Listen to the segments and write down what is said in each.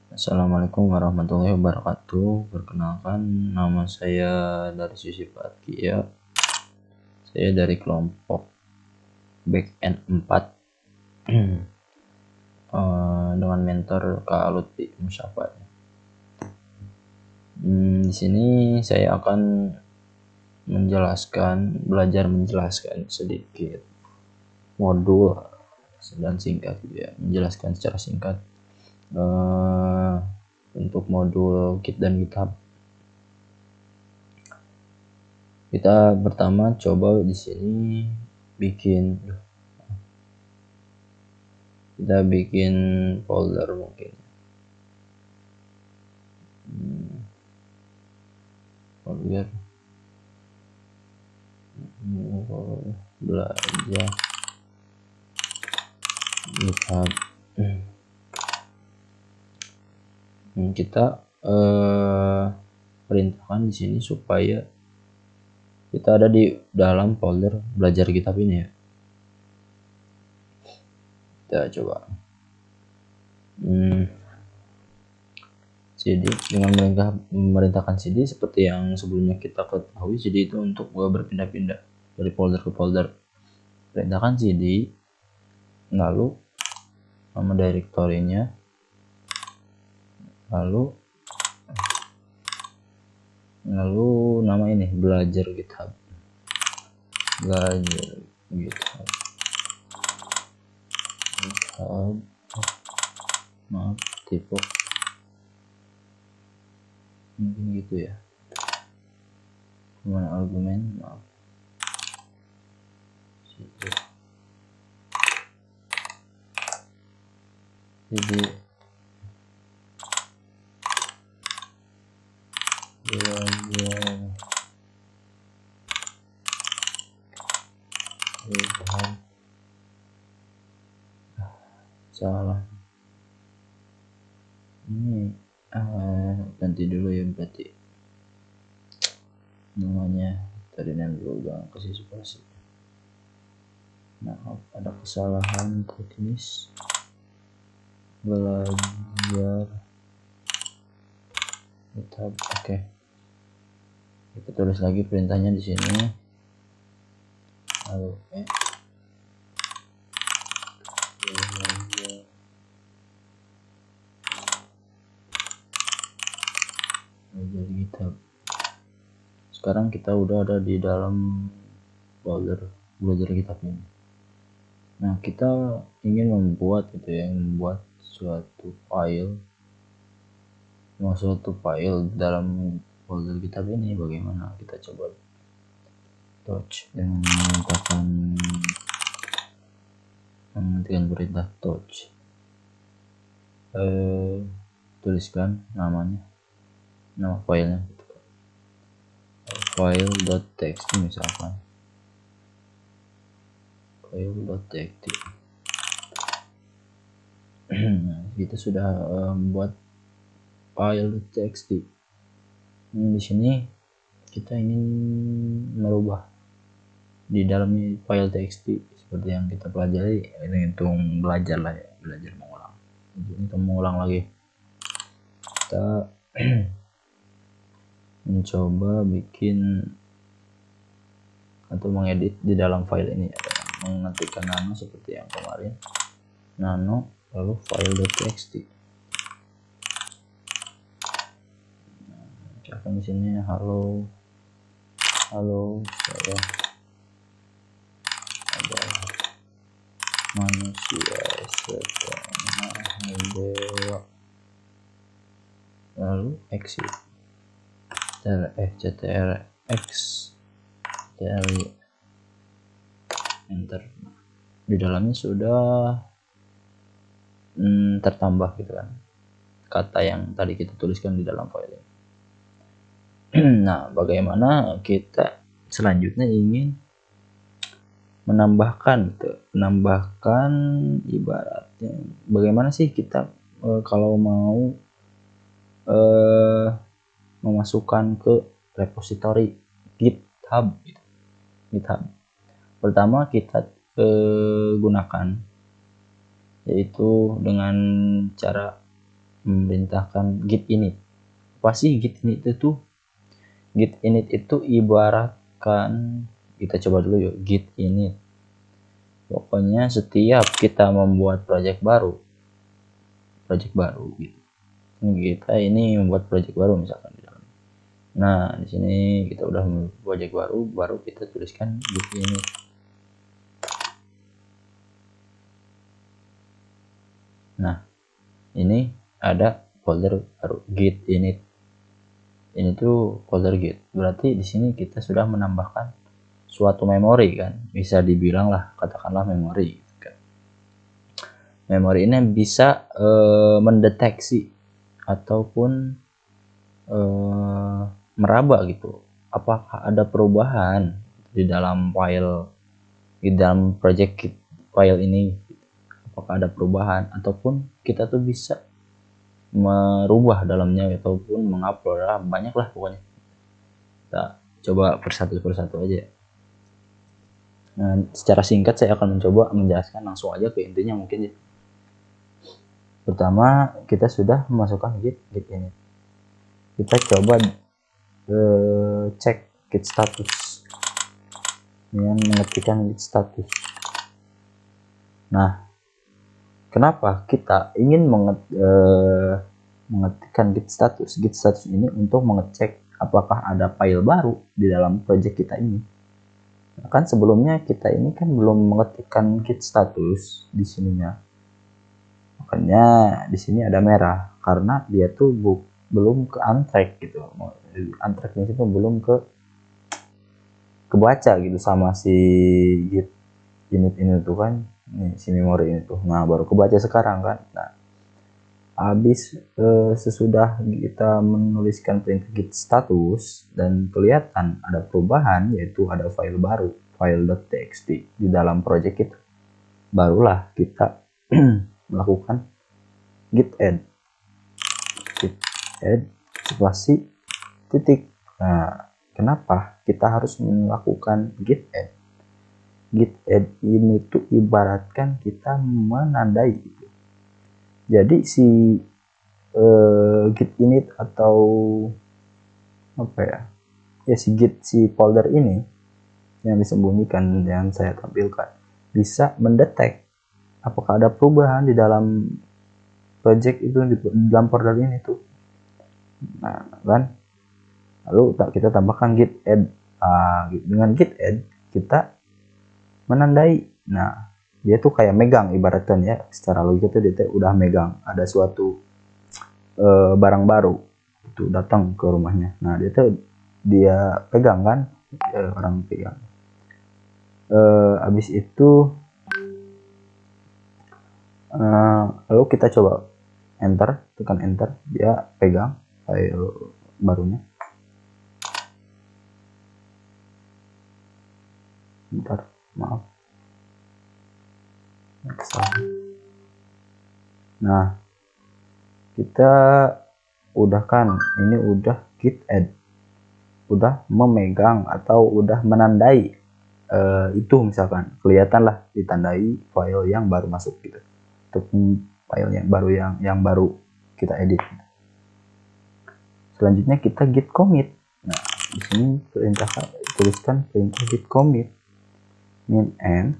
Assalamualaikum warahmatullahi wabarakatuh. Perkenalkan, nama saya dari Sisi Patkia. Saya dari kelompok backend 4 dengan mentor Kak Lutfi Musyafa. Di sini saya akan belajar menjelaskan sedikit modul dan singkat, ya, menjelaskan secara singkat untuk modul Git dan GitHub. Kita pertama coba di sini bikin folder mungkin. Folder belajar GitHub. Kita perintahkan di sini supaya kita ada di dalam folder belajar GitHub ini, ya. Kita coba cd dengan memerintahkan cd seperti yang sebelumnya kita ketahui. Cd itu untuk berpindah-pindah dari folder ke folder. Perintahkan cd, lalu nama direktorinya, lalu nama ini belajar GitHub, maaf tipe mungkin gitu ya, mana argumen, maaf. Jadi salah ini, ganti dulu ya, berarti namanya tadi dulu jangan kasih spasi. Nah, ada kesalahan teknis. Belajar GitHub. Oke. Kita tulis lagi perintahnya di sini. Lalu belajar GitHub. Sekarang kita udah ada di dalam folder belajar GitHub ini. Nah, kita ingin membuat suatu dalam folder GitHub ini. Bagaimana? Kita coba touch dengan mengetikkan perintah touch. Tuliskan nama filenya, file.txt misalkan, file.txt. Kita sudah membuat file.txt. Di sini kita ingin merubah di dalam file txt seperti yang kita pelajari. Ini untuk belajar lah, ya, belajar mengulang. Ini untuk mengulang lagi. Kita mencoba bikin atau mengedit di dalam file ini, mengetikkan nano seperti yang kemarin, nano lalu file.txt. Misalkan di sini halo saya adalah manusia setengah dewa, lalu exit ctrx enter. Di dalamnya sudah tertambah gitu kan kata yang tadi kita tuliskan di dalam file ini. Nah, bagaimana kita selanjutnya ingin menambahkan ibaratnya bagaimana sih kita kalau mau memasukkan ke repository GitHub. Pertama kita gunakan yaitu dengan cara memerintahkan git init. Apa sih git init itu? Git init itu ibaratkan, kita coba dulu yuk, git init. Pokoknya setiap kita membuat project baru gitu. Kita ini membuat project baru misalkan di dalam. Nah, di sini kita udah membuat project baru kita tuliskan git init. Nah, ini ada folder baru git init. Ini tuh folder git. Berarti di sini kita sudah menambahkan suatu memori kan, bisa dibilang lah, katakanlah memori gitu kan. Memori ini bisa mendeteksi ataupun meraba gitu, apakah ada perubahan di dalam file, di dalam project file ini, apakah ada perubahan, ataupun kita tuh bisa merubah dalamnya ataupun mengupload, banyak lah pokoknya. Kita coba persatu aja. Nah, secara singkat saya akan mencoba menjelaskan, langsung aja ke intinya mungkin. Pertama, kita sudah memasukkan git init. Kita coba cek git status dengan mengetikkan git status. Nah, kenapa kita ingin mengetikkan git status? Git status ini untuk mengecek apakah ada file baru di dalam project kita ini. Kan sebelumnya kita ini kan belum mengetikkan git status di sininya, makanya di sini ada merah karena dia tuh belum ke untrack gitu. Untracknya itu belum kebaca gitu sama si git init ini tuh kan, nih si memori ini tuh. Nah, baru kebaca sekarang kan. Nah, habis sesudah kita menuliskan perintah git status dan kelihatan ada perubahan, yaitu ada file baru, file.txt di dalam project itu, barulah kita melakukan git add spasi titik. Nah, kenapa kita harus melakukan git add? Git add ini tuh ibaratkan kita menandai gitu. Jadi si git init atau apa ya, si git, si folder ini yang disembunyikan yang saya tampilkan bisa mendetek apakah ada perubahan di dalam project itu, di dalam folder ini tuh. Nah kan, lalu kita tambahkan git add. Dengan git add kita menandai. Nah, dia tuh kayak megang, ibaratkan ya, secara logika tuh dia udah megang ada suatu barang baru itu datang ke rumahnya. Nah, dia pegang kan, orang pegang. Habis itu lalu kita coba enter, tekan enter, dia pegang file barunya. Bentar, maaf. Nah, kita udah kan, ini udah git add, udah memegang atau udah menandai itu, misalkan kelihatan lah ditandai file yang baru masuk gitu, ataupun file yang baru yang baru kita edit. Selanjutnya kita git commit. Nah, di sini tuliskan perintah git commit min m.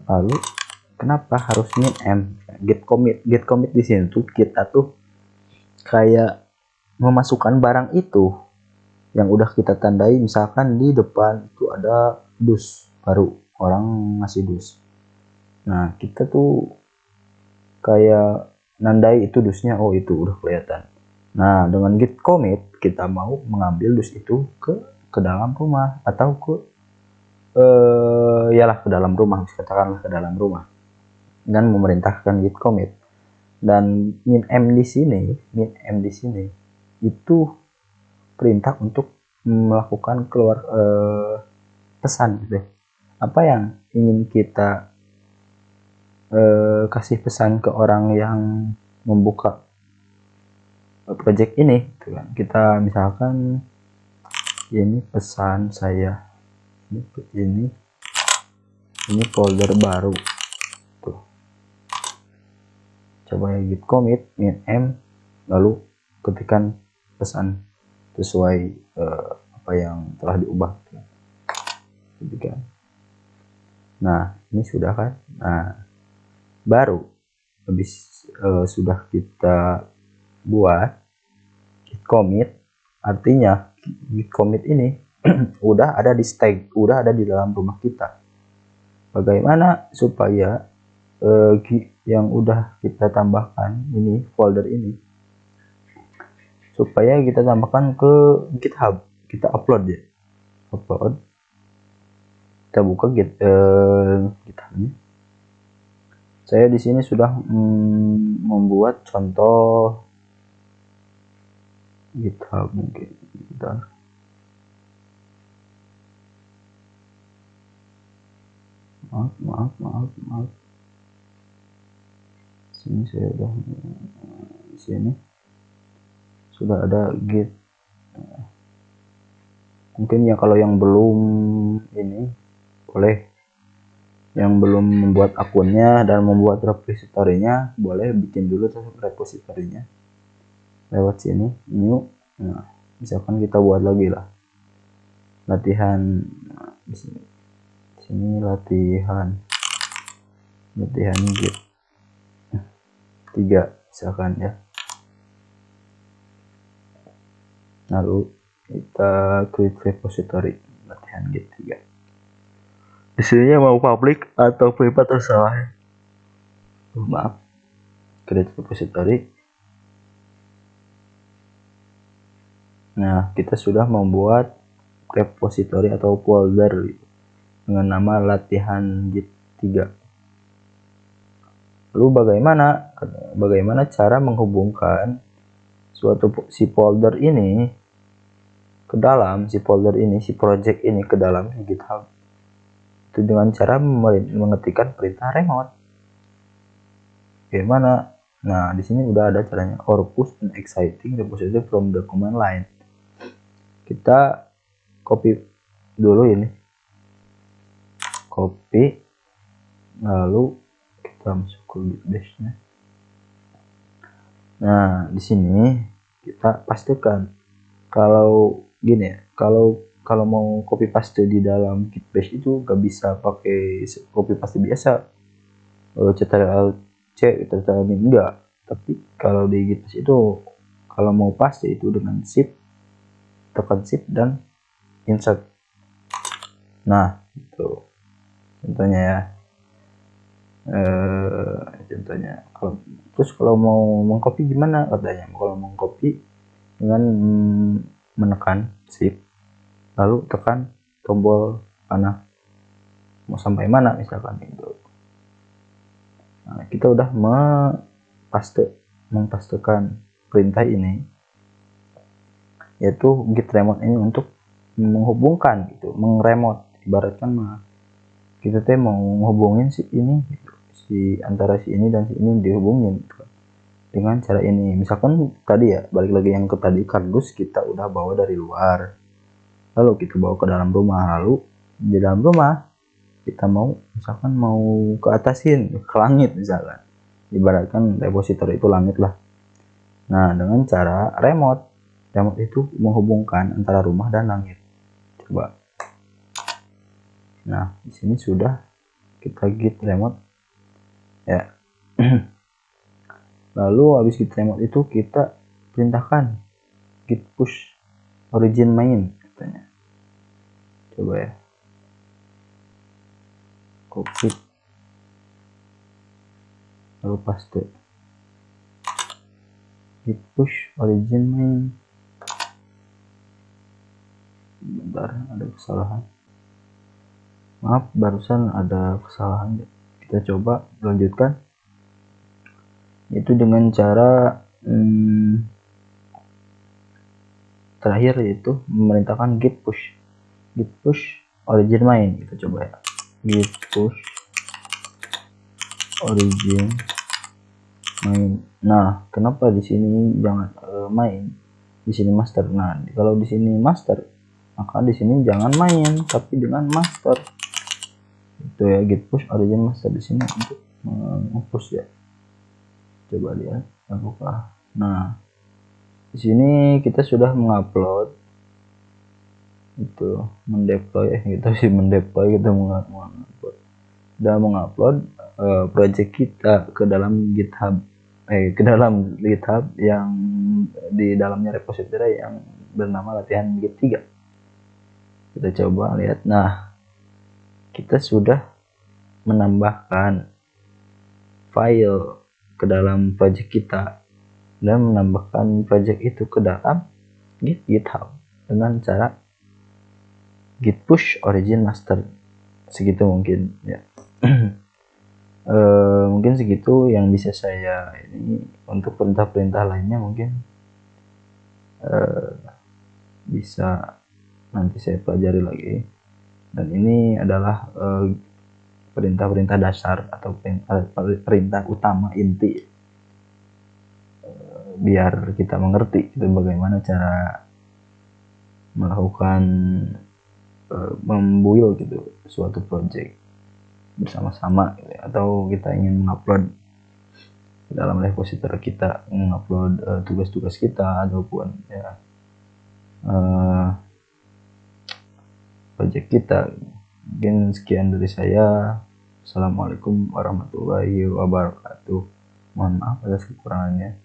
Lalu kenapa harus min m? Git commit di sini tuh kita tuh kayak memasukkan barang itu yang udah kita tandai. Misalkan di depan itu ada dus baru, orang ngasih dus. Nah, kita tuh kayak nandai itu dusnya, oh itu udah kelihatan. Nah, dengan git commit kita mau mengambil dus itu ke dalam rumah atau yalah ke dalam rumah, katakanlah ke dalam rumah, dan memerintahkan git commit. Dan min m di sini itu perintah untuk melakukan keluar pesan gitu. Apa yang ingin kita kasih pesan ke orang yang membuka project ini gitu kan. Kita misalkan ini pesan saya, ini folder baru tuh. coba ya, git commit -m, lalu ketikkan pesan sesuai apa yang telah diubah. Ketikkan. Nah, ini sudah kan. Nah, baru habis sudah kita buat git commit, artinya git commit ini udah ada di stack, udah ada di dalam rumah kita. Bagaimana supaya yang udah kita tambahkan ini, folder ini, supaya kita tambahkan ke GitHub, kita upload ya, upload, kita buka GitHub-nya. Saya di sini sudah membuat contoh GitHub, mungkin bentar. Maaf. Sini saya udah di sini sudah ada git. Mungkin ya kalau yang belum ini boleh, yang belum membuat akunnya dan membuat repositorinya boleh bikin dulu repositorinya lewat sini new. Nah, misalkan kita buat lagi lah latihan. Nah, di sini latihan git 3 misalkan ya. Lalu kita create repository latihan git 3. Di sini mau public atau private terserah ya. Maaf. Create repository. Nah, kita sudah membuat repository atau folder dengan nama latihan git 3. Lalu bagaimana cara menghubungkan si folder ini ke dalam si project ini ke dalam GitHub? Itu dengan cara mengetikkan perintah remote. Bagaimana? Nah, di sini udah ada caranya, or push an exciting repository from the command line. Kita copy dulu ini, copy, lalu kita masuk ke git bash-nya. Nah, di sini kita pastikan kalau gini ya, kalau mau copy paste di dalam git bash itu gak bisa pakai copy paste biasa, Ctrl+C, Ctrl+min, enggak. Tapi kalau di git bash itu kalau mau paste itu dengan shift, tekan shift dan insert. Nah, itu contohnya ya. Contohnya terus kalau mau mengcopy gimana katanya? Kalau mau copy dengan menekan shift lalu tekan tombol panah mau sampai mana misalkan itu. Nah, kita udah mempastekan perintah ini, yaitu git remote ini untuk menghubungkan gitu, mengremote, ibaratkan mah kita teh mau menghubungin si ini gitu, si antara si ini dan si ini dihubungin gitu, dengan cara ini. Misalkan tadi ya, balik lagi yang ke tadi, kardus kita udah bawa dari luar, lalu kita bawa ke dalam rumah, lalu di dalam rumah kita misalkan mau ke atasin ke langit misalkan, ibaratkan repositori itu langit lah. Nah, dengan cara remote itu menghubungkan antara rumah dan langit. Coba. Nah, di sini sudah kita git remote ya. Lalu habis git remote itu kita perintahkan git push origin main katanya. Coba ya, copy lalu paste git push origin main. Bentar, ada kesalahan, maaf, barusan ada kesalahan. Kita coba lanjutkan, itu dengan cara terakhir, yaitu memerintahkan git push origin main. Kita coba ya, git push origin main. Nah, kenapa di sini jangan main, di sini master? Nah, kalau di sini master, maka di sini jangan main tapi dengan master. Itu ya, git push origin master di sini untuk push ya. Coba lihat apakah. Nah, di sini kita sudah mengupload itu, mendeploy gitu sih, mendeploy kita mengupload, sudah mengupload project kita ke dalam GitHub, ke dalam GitHub yang di dalamnya repository yang bernama latihan Git 3. Kita coba lihat. Nah, kita sudah menambahkan file ke dalam project kita dan menambahkan project itu ke dalam GitHub dengan cara git push origin master. Segitu mungkin ya. Mungkin segitu yang bisa saya ini. Untuk perintah-perintah lainnya mungkin bisa nanti saya pelajari lagi. Dan ini adalah perintah-perintah dasar atau perintah utama inti, biar kita mengerti itu bagaimana cara melakukan membuild gitu suatu project bersama-sama gitu, atau kita ingin mengupload dalam repository kita, mengupload tugas-tugas kita ataupun ya project kita. Mungkin sekian dari saya. Assalamualaikum warahmatullahi wabarakatuh. Mohon maaf atas kekurangannya.